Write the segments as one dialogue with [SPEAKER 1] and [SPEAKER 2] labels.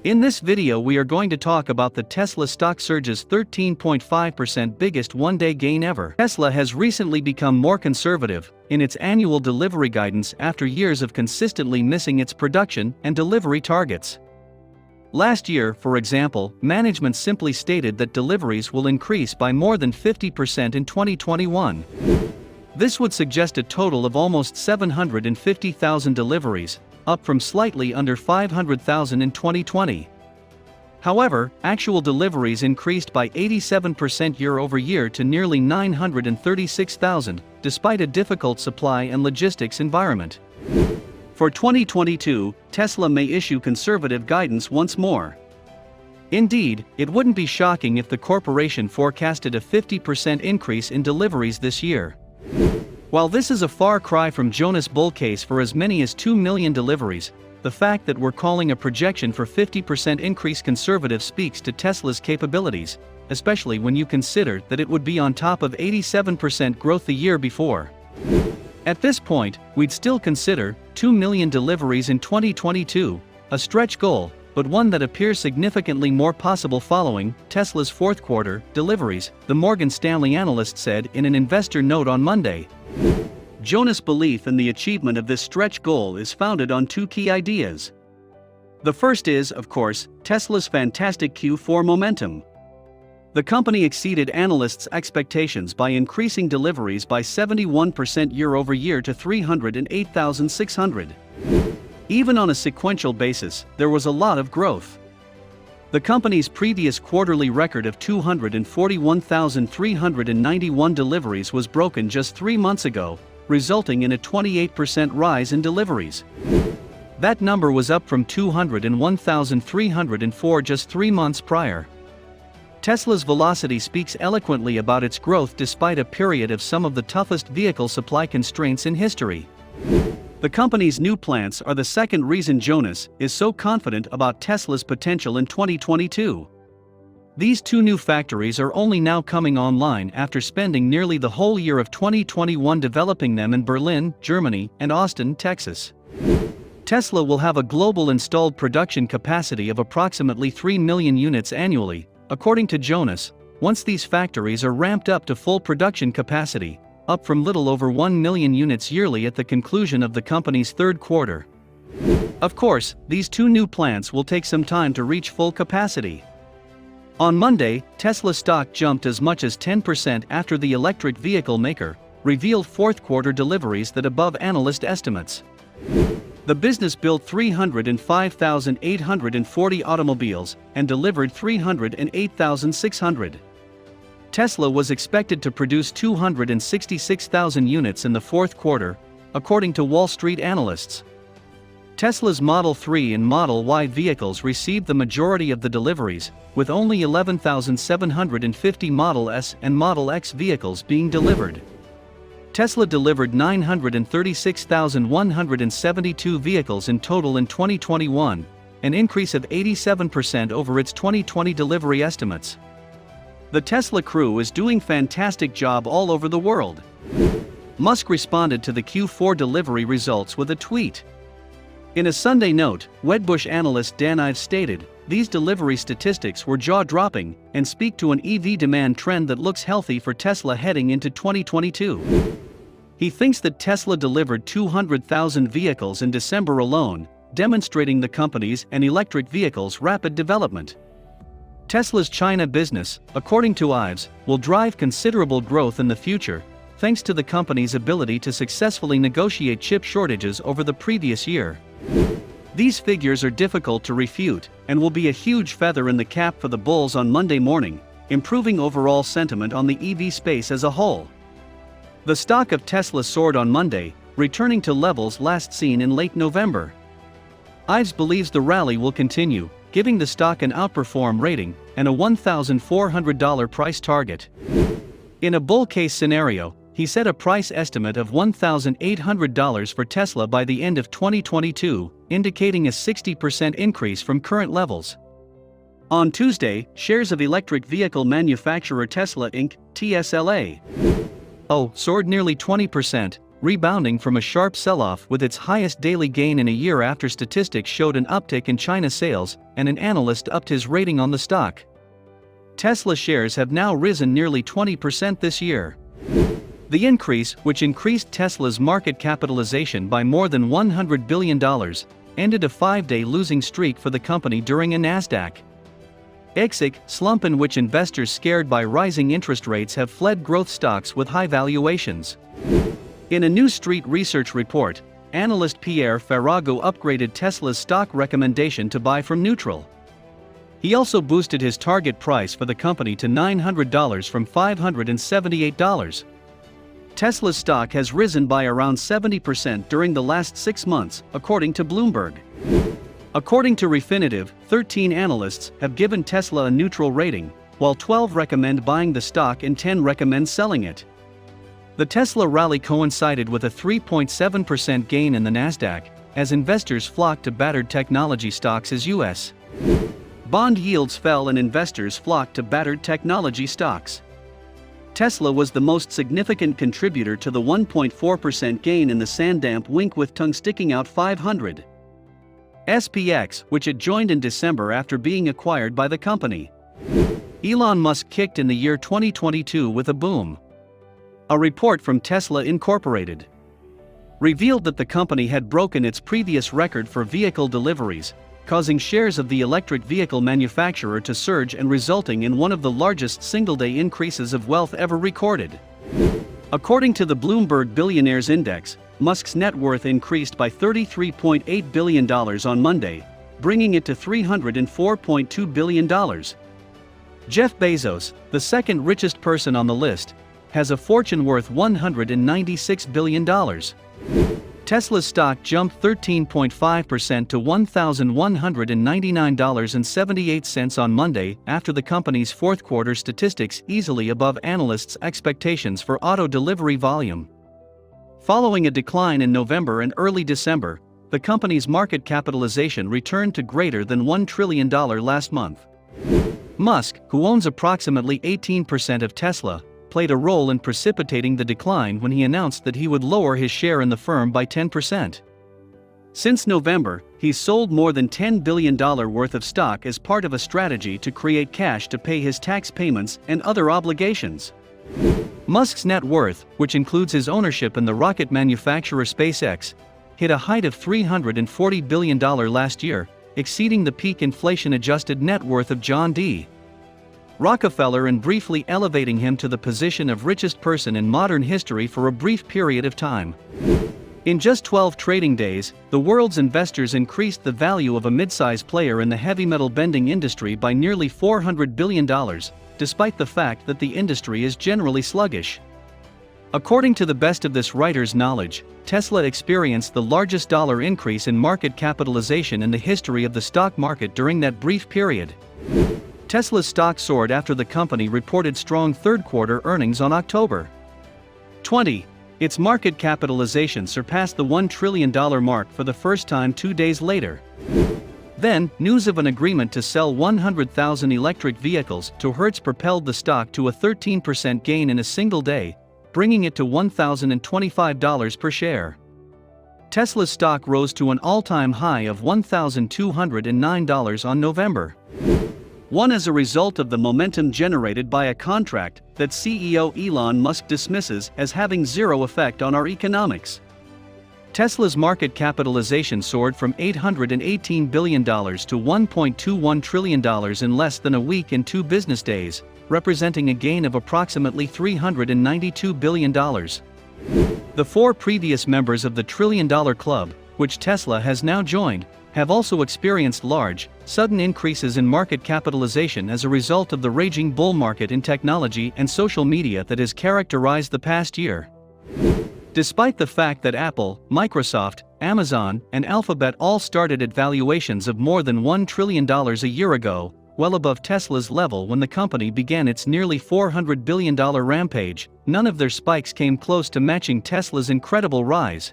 [SPEAKER 1] In this video we are going to talk about the Tesla stock surge's 13.5% biggest one-day gain ever. Tesla has recently become more conservative in its annual delivery guidance after years of consistently missing its production and delivery targets. Last year, for example, management simply stated that deliveries will increase by more than 50% in 2021. This would suggest a total of almost 750,000 deliveries, up from slightly under 500,000 in 2020. However, actual deliveries increased by 87% year-over-year to nearly 936,000, despite a difficult supply and logistics environment. For 2022, Tesla may issue conservative guidance once more. Indeed, it wouldn't be shocking if the corporation forecasted a 50% increase in deliveries this year. While this is a far cry from Jonas' bull case for as many as 2 million deliveries, the fact that we're calling a projection for 50% increase conservative speaks to Tesla's capabilities, especially when you consider that it would be on top of 87% growth the year before. At this point, we'd still consider 2 million deliveries in 2022 a stretch goal, but one that appears significantly more possible following Tesla's fourth quarter deliveries, the Morgan Stanley analyst said in an investor note on Monday. Jonas' belief in the achievement of this stretch goal is founded on two key ideas. The first is, of course, Tesla's fantastic Q4 momentum. The company exceeded analysts' expectations by increasing deliveries by 71% year-over-year to 308,600. Even on a sequential basis, there was a lot of growth. The company's previous quarterly record of 241,391 deliveries was broken just 3 months ago, resulting in a 28% rise in deliveries. That number was up from 201,304 just 3 months prior. Tesla's velocity speaks eloquently about its growth despite a period of some of the toughest vehicle supply constraints in history. The company's new plants are the second reason Jonas is so confident about Tesla's potential in 2022. These two new factories are only now coming online after spending nearly the whole year of 2021 developing them in Berlin, Germany, and Austin, Texas. Tesla will have a global installed production capacity of approximately 3 million units annually, according to Jonas, once these factories are ramped up to full production capacity, up from little over 1 million units yearly at the conclusion of the company's third quarter. Of course, these two new plants will take some time to reach full capacity. On Monday, Tesla stock jumped as much as 10% after the electric vehicle maker revealed fourth quarter deliveries that above analyst estimates. The business built 305,840 automobiles and delivered 308,600. Tesla was expected to produce 266,000 units in the fourth quarter, according to Wall Street analysts. Tesla's Model 3 and Model Y vehicles received the majority of the deliveries, with only 11,750 Model S and Model X vehicles being delivered. Tesla delivered 936,172 vehicles in total in 2021, an increase of 87% over its 2020 delivery estimates. The Tesla crew is doing fantastic job all over the world. Musk responded to the Q4 delivery results with a tweet. In a Sunday note, Wedbush analyst Dan Ives stated, "These delivery statistics were jaw-dropping and speak to an EV demand trend that looks healthy for Tesla heading into 2022. He thinks that Tesla delivered 200,000 vehicles in December alone, demonstrating the company's and electric vehicles' rapid development. Tesla's China business, according to Ives, will drive considerable growth in the future, thanks to the company's ability to successfully negotiate chip shortages over the previous year. These figures are difficult to refute, and will be a huge feather in the cap for the bulls on Monday morning, improving overall sentiment on the EV space as a whole." The stock of Tesla soared on Monday, returning to levels last seen in late November. Ives believes the rally will continue, giving the stock an outperform rating and a $1,400 price target. In a bull case scenario, he set a price estimate of $1,800 for Tesla by the end of 2022, indicating a 60% increase from current levels. On Tuesday, shares of electric vehicle manufacturer Tesla Inc., TSLA, soared nearly 20%, rebounding from a sharp sell-off with its highest daily gain in a year after statistics showed an uptick in China sales, and an analyst upped his rating on the stock. Tesla shares have now risen nearly 20% this year. The increase, which increased Tesla's market capitalization by more than $100 billion, ended a 5-day losing streak for the company during a Nasdaq slump in which investors scared by rising interest rates have fled growth stocks with high valuations. In a New Street Research report, analyst Pierre Ferragu upgraded Tesla's stock recommendation to buy from neutral. He also boosted his target price for the company to $900 from $578. Tesla's stock has risen by around 70% during the last 6 months, according to Bloomberg. According to Refinitiv, 13 analysts have given Tesla a neutral rating, while 12 recommend buying the stock and 10 recommend selling it. The Tesla rally coincided with a 3.7% gain in the Nasdaq, as investors flocked to battered technology stocks as U.S. bond yields fell and investors flocked to battered technology stocks. Tesla was the most significant contributor to the 1.4% gain in the Sandamp Wink with tongue sticking out 500. SPX, which had joined in December after being acquired by the company. Elon Musk kicked in the year 2022 with a boom. A report from Tesla Incorporated revealed that the company had broken its previous record for vehicle deliveries, causing shares of the electric vehicle manufacturer to surge and resulting in one of the largest single-day increases of wealth ever recorded. According to the Bloomberg Billionaires Index, Musk's net worth increased by $33.8 billion on Monday, bringing it to $304.2 billion. Jeff Bezos, the second richest person on the list, has a fortune worth $196 billion. Tesla's stock jumped 13.5% to $1,199.78 on Monday after the company's fourth-quarter statistics easily above analysts' expectations for auto delivery volume. Following a decline in November and early December, the company's market capitalization returned to greater than $1 trillion last month. Musk, who owns approximately 18% of Tesla, played a role in precipitating the decline when he announced that he would lower his share in the firm by 10%. Since November, he's sold more than $10 billion worth of stock as part of a strategy to create cash to pay his tax payments and other obligations. Musk's net worth, which includes his ownership in the rocket manufacturer SpaceX, hit a height of $340 billion last year, exceeding the peak inflation-adjusted net worth of John D. Rockefeller and briefly elevating him to the position of richest person in modern history for a brief period of time. In just 12 trading days, the world's investors increased the value of a mid-size player in the heavy metal bending industry by nearly $400 billion, despite the fact that the industry is generally sluggish. According to the best of this writer's knowledge, Tesla experienced the largest dollar increase in market capitalization in the history of the stock market during that brief period. Tesla's stock soared after the company reported strong third-quarter earnings on October 20. Its market capitalization surpassed the $1 trillion mark for the first time 2 days later. Then, news of an agreement to sell 100,000 electric vehicles to Hertz propelled the stock to a 13% gain in a single day, bringing it to $1,025 per share. Tesla's stock rose to an all-time high of $1,209 on November 1 as a result of the momentum generated by a contract that CEO Elon Musk dismisses as having zero effect on our economics. Tesla's market capitalization soared from $818 billion to $1.21 trillion in less than a week in 2 business days, representing a gain of approximately $392 billion. The 4 previous members of the trillion-dollar club, which Tesla has now joined, have also experienced large, sudden increases in market capitalization as a result of the raging bull market in technology and social media that has characterized the past year. Despite the fact that Apple, Microsoft, Amazon, and Alphabet all started at valuations of more than $1 trillion a year ago, well above Tesla's level when the company began its nearly $400 billion rampage, none of their spikes came close to matching Tesla's incredible rise.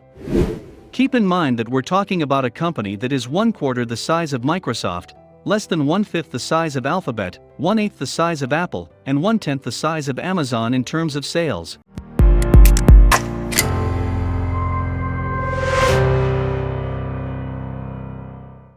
[SPEAKER 1] Keep in mind that we're talking about a company that is 1/4 the size of Microsoft, less than 1/5 the size of Alphabet, 1/8 the size of Apple, and 1/10 the size of Amazon in terms of sales.